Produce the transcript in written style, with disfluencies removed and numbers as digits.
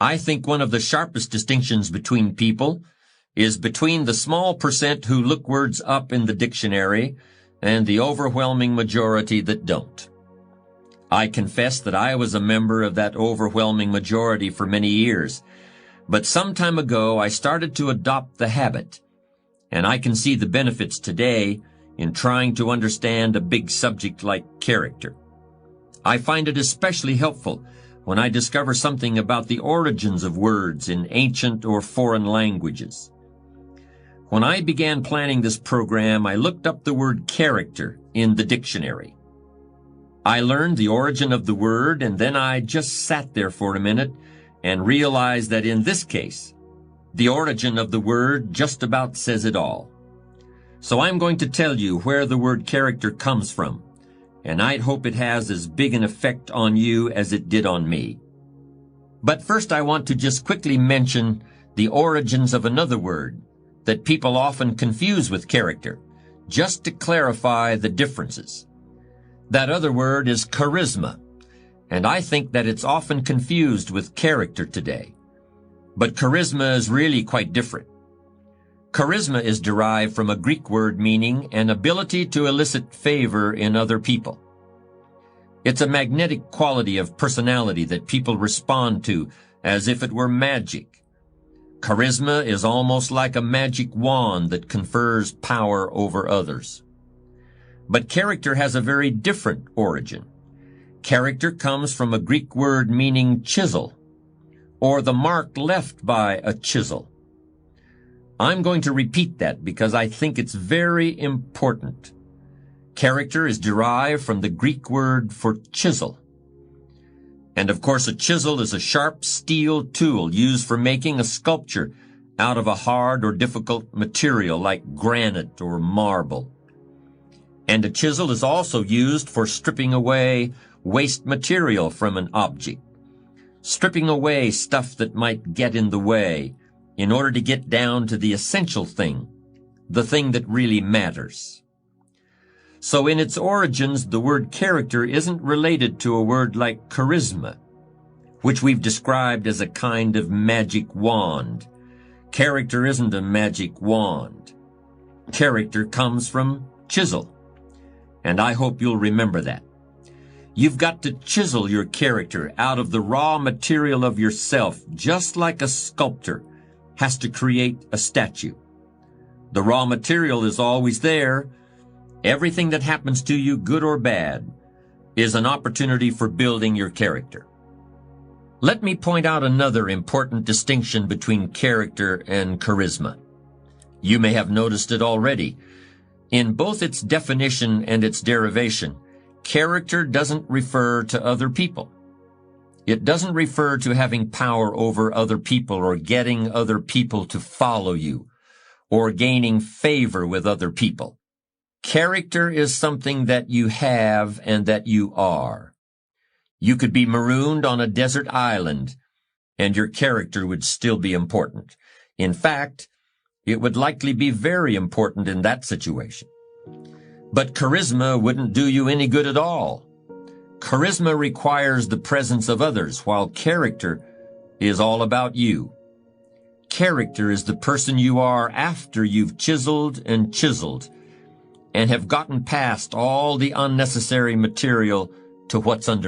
I think one of the sharpest distinctions between people is between the small percent who look words up in the dictionary and the overwhelming majority that don't. I confess that I was a member of that overwhelming majority for many years, but some time ago I started to adopt the habit, and I can see the benefits today in trying to understand a big subject like character. I find it especially helpful when I discover something about the origins of words in ancient or foreign languages. When I began planning this program, I looked up the word character in the dictionary. I learned the origin of the word, and then I just sat there for a minute and realized that in this case, the origin of the word just about says it all. So I'm going to tell you where the word character comes from, and I'd hope it has as big an effect on you as it did on me. But first I want to just quickly mention the origins of another word that people often confuse with character, just to clarify the differences. That other word is charisma, and I think that it's often confused with character today. But charisma is really quite different. Charisma is derived from a Greek word meaning an ability to elicit favor in other people. It's a magnetic quality of personality that people respond to as if it were magic. Charisma is almost like a magic wand that confers power over others. But character has a very different origin. Character comes from a Greek word meaning chisel, or the mark left by a chisel. I'm going to repeat that because I think it's very important. Character is derived from the Greek word for chisel. And of course, a chisel is a sharp steel tool used for making a sculpture out of a hard or difficult material like granite or marble. And a chisel is also used for stripping away waste material from an object, stripping away stuff that might get in the way in order to get down to the essential thing, the thing that really matters. So in its origins, the word character isn't related to a word like charisma, which we've described as a kind of magic wand. Character isn't a magic wand. Character comes from chisel, and I hope you'll remember that. You've got to chisel your character out of the raw material of yourself, just like a sculptor has to create a statue. The raw material is always there. Everything that happens to you, good or bad, is an opportunity for building your character. Let me point out another important distinction between character and charisma. You may have noticed it already. In both its definition and its derivation, character doesn't refer to other people. It doesn't refer to having power over other people or getting other people to follow you or gaining favor with other people. Character is something that you have and that you are. You could be marooned on a desert island, and your character would still be important. In fact, it would likely be very important in that situation. But charisma wouldn't do you any good at all. Charisma requires the presence of others, while character is all about you. Character is the person you are after you've chiseled and have gotten past all the unnecessary material to what's under.